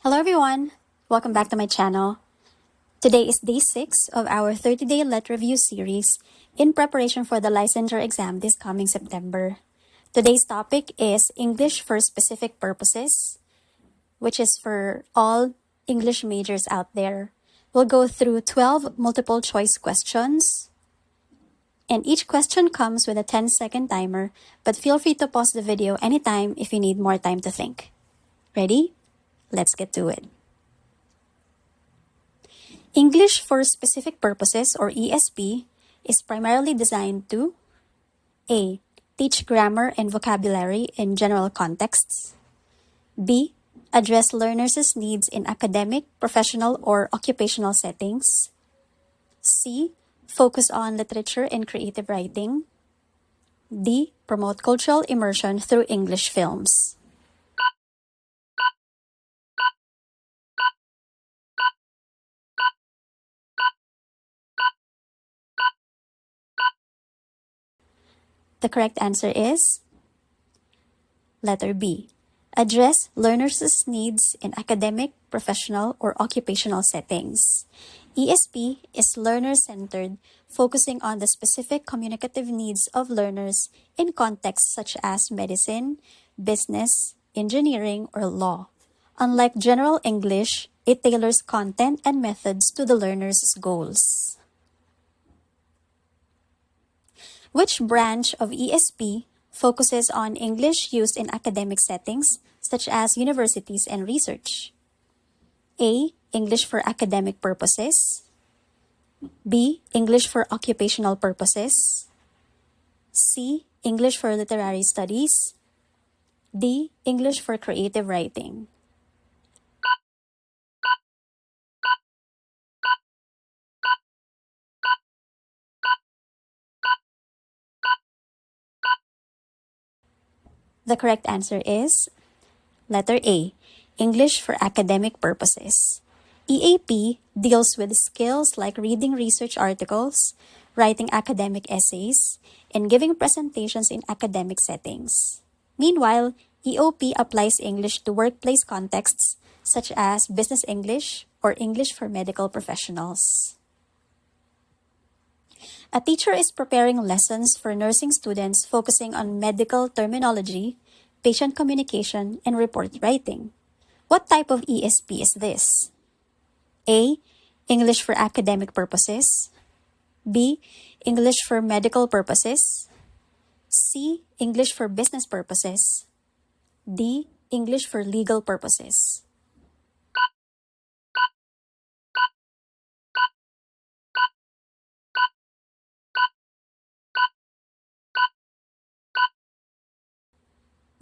Hello everyone! Welcome back to my channel. Today is day 6 of our 30-day Let Review series in preparation for the licensure exam this coming September. Today's topic is English for specific purposes, which is for all English majors out there. We'll go through 12 multiple choice questions, and each question comes with a 10-second timer, but feel free to pause the video anytime if you need more time to think. Ready? Let's get to it. English for specific purposes, or ESP, is primarily designed to A. Teach grammar and vocabulary in general contexts. B. Address learners' needs in academic, professional, or occupational settings. C. Focus on literature and creative writing. D. Promote cultural immersion through English films. The correct answer is letter B. Address learners' needs in academic, professional, or occupational settings. ESP is learner-centered, focusing on the specific communicative needs of learners in contexts such as medicine, business, engineering, or law. Unlike general English, it tailors content and methods to the learner's goals. Which branch of ESP focuses on English used in academic settings, such as universities and research? A. English for academic purposes. B. English for occupational purposes. C. English for literary studies. D. English for creative writing. The correct answer is letter A. English for academic purposes. EAP deals with skills like reading research articles, writing academic essays, and giving presentations in academic settings. Meanwhile, EOP applies English to workplace contexts such as business English or English for medical professionals. A teacher is preparing lessons for nursing students focusing on medical terminology, patient communication, and report writing. What type of ESP is this? A. English for academic purposes. B. English for medical purposes. C. English for business purposes. D. English for legal purposes.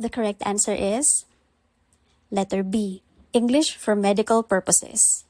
The correct answer is letter B. English for medical purposes.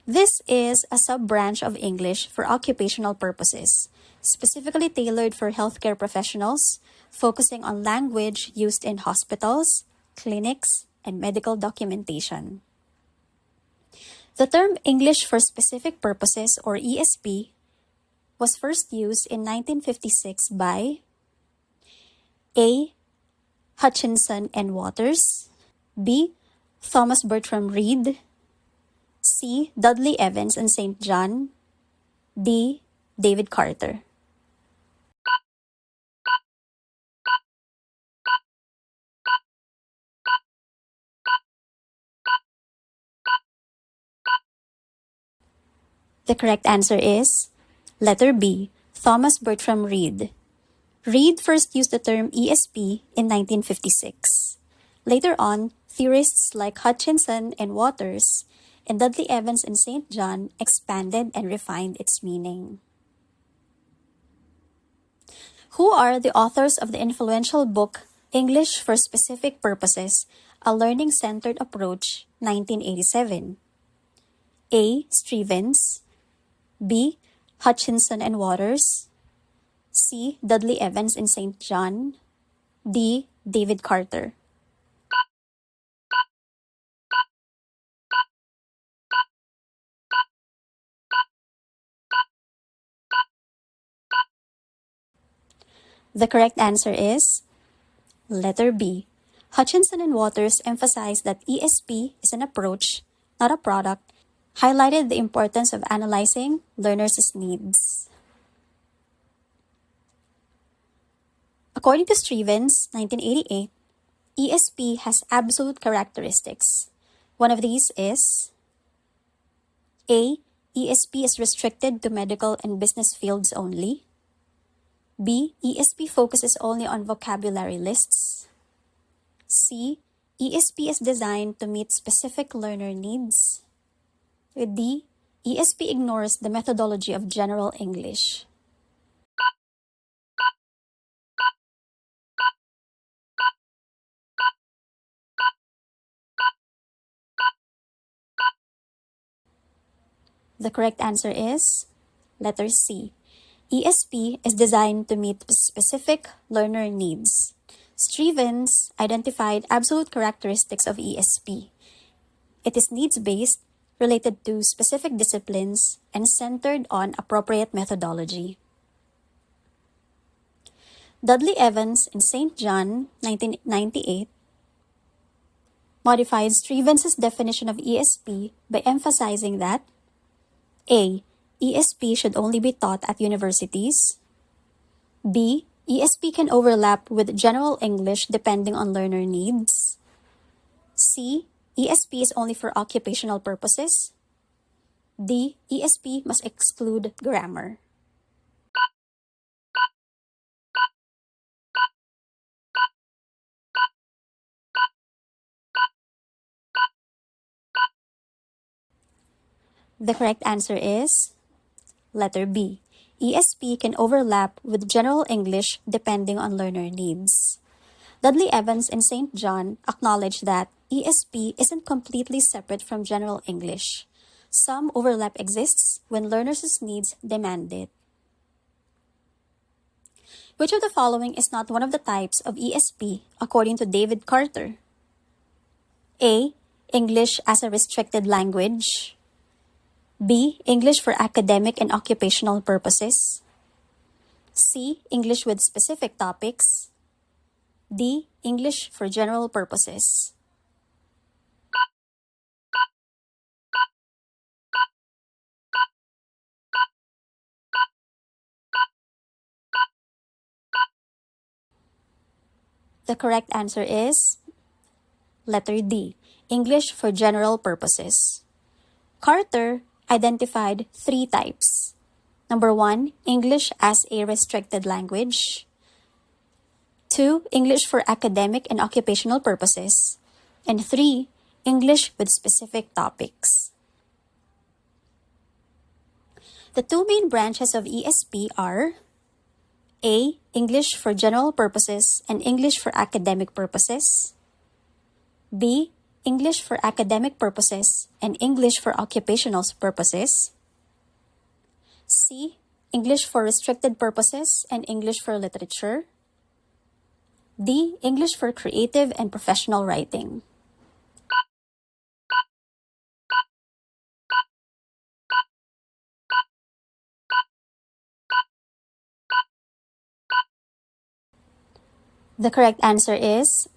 This is a sub-branch of English for occupational purposes, specifically tailored for healthcare professionals, focusing on language used in hospitals, clinics, and medical documentation. The term English for specific purposes, or ESP, was first used in 1956 by A. Hutchinson and Waters. B. Thomas Bertram Reed. C. Dudley Evans and St. John. D. David Carter. The correct answer is letter B. Thomas Bertram Reed. Reed first used the term ESP in 1956. Later on, theorists like Hutchinson and Waters and Dudley Evans and St. John expanded and refined its meaning. Who are the authors of the influential book English for Specific Purposes, A Learning-Centered Approach, 1987? A. Strevens. B. Hutchinson and Waters. C. Dudley Evans and St. John. D. David Carter. The correct answer is letter B. Hutchinson and Waters emphasized that ESP is an approach, not a product, highlighted the importance of analyzing learners' needs. According to Strevens, 1988, ESP has absolute characteristics. One of these is A. ESP is restricted to medical and business fields only. B. ESP focuses only on vocabulary lists. C. ESP is designed to meet specific learner needs. D. ESP ignores the methodology of general English. The correct answer is letter C. ESP is designed to meet specific learner needs. Strevens identified absolute characteristics of ESP. It is needs-based, related to specific disciplines, and centered on appropriate methodology. Dudley Evans in St. John, 1998, modified Strevens' definition of ESP by emphasizing that A. ESP should only be taught at universities. B. ESP can overlap with general English depending on learner needs. C. ESP is only for occupational purposes. D. ESP must exclude grammar. The correct answer is letter B. ESP can overlap with general English depending on learner needs. Dudley Evans and St. John acknowledged that ESP isn't completely separate from general English. Some overlap exists when learners' needs demand it. Which of the following is not one of the types of ESP according to David Carter? A. English as a restricted language. B. English for academic and occupational purposes. C. English with specific topics. D. English for general purposes. The correct answer is letter D. English for general purposes. Carter identified three types. Number 1, English as a restricted language. 2, English for academic and occupational purposes. And 3, English with specific topics. The two main branches of ESP are A. English for general purposes and English for academic purposes. B. English for academic purposes and English for occupational purposes. C. English for restricted purposes and English for literature. D. English for creative and professional writing. The correct answer is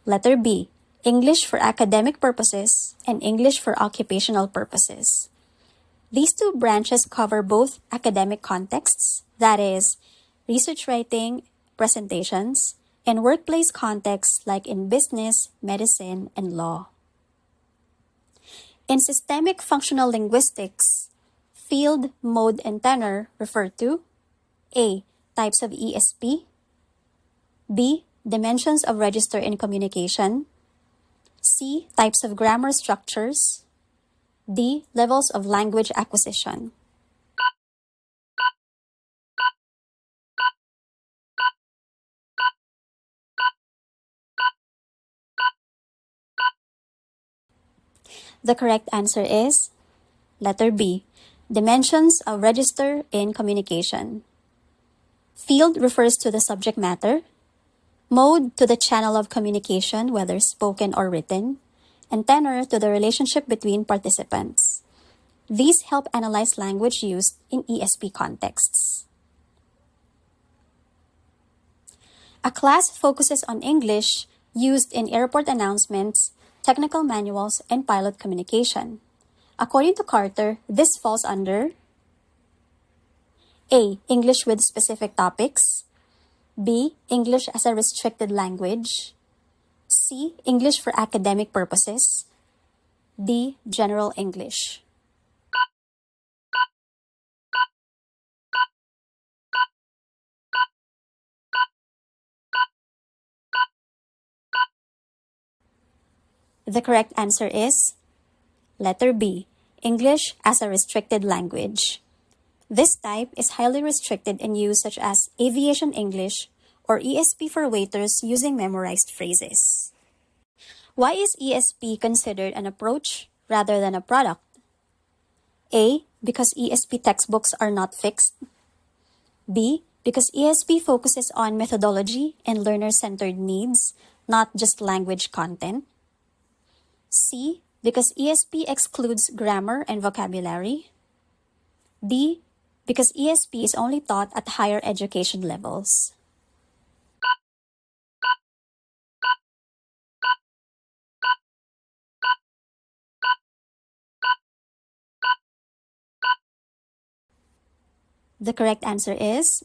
letter B. English for academic purposes and English for occupational purposes. These two branches cover both academic contexts, that is, research writing, presentations, and workplace contexts like in business, medicine, and law. In systemic functional linguistics, field, mode, and tenor refer to A. Types of ESP. B. Dimensions of register in communication. C. Types of grammar structures. D. Levels of language acquisition. The correct answer is letter B. Dimensions of register in communication. Field refers to the subject matter. Mode to the channel of communication, whether spoken or written, and tenor to the relationship between participants. These help analyze language used in ESP contexts. A class focuses on English used in airport announcements, technical manuals, and pilot communication. According to Carter, this falls under A. English with specific topics, B. English as a restricted language, C. English for academic purposes, D. General English. The correct answer is letter B. English as a restricted language. This type is highly restricted in use such as aviation English or ESP for waiters using memorized phrases. Why is ESP considered an approach rather than a product? A. Because ESP textbooks are not fixed. B. Because ESP focuses on methodology and learner-centered needs, not just language content. C. Because ESP excludes grammar and vocabulary. D. Because ESP is only taught at higher education levels. The correct answer is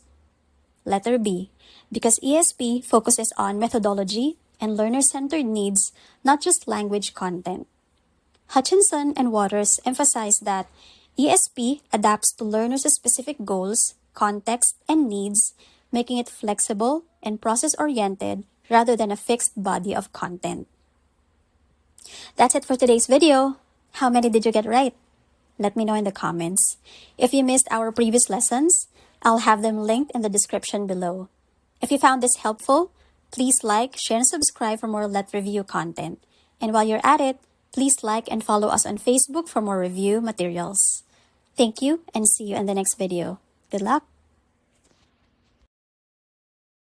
letter B. Because ESP focuses on methodology and learner-centered needs, not just language content. Hutchinson and Waters emphasize that ESP adapts to learners' specific goals, context, and needs, making it flexible and process-oriented rather than a fixed body of content. That's it for today's video. How many did you get right? Let me know in the comments. If you missed our previous lessons, I'll have them linked in the description below. If you found this helpful, please like, share, and subscribe for more Let Review content. And while you're at it, please like and follow us on Facebook for more review materials. Thank you and see you in the next video. Good luck!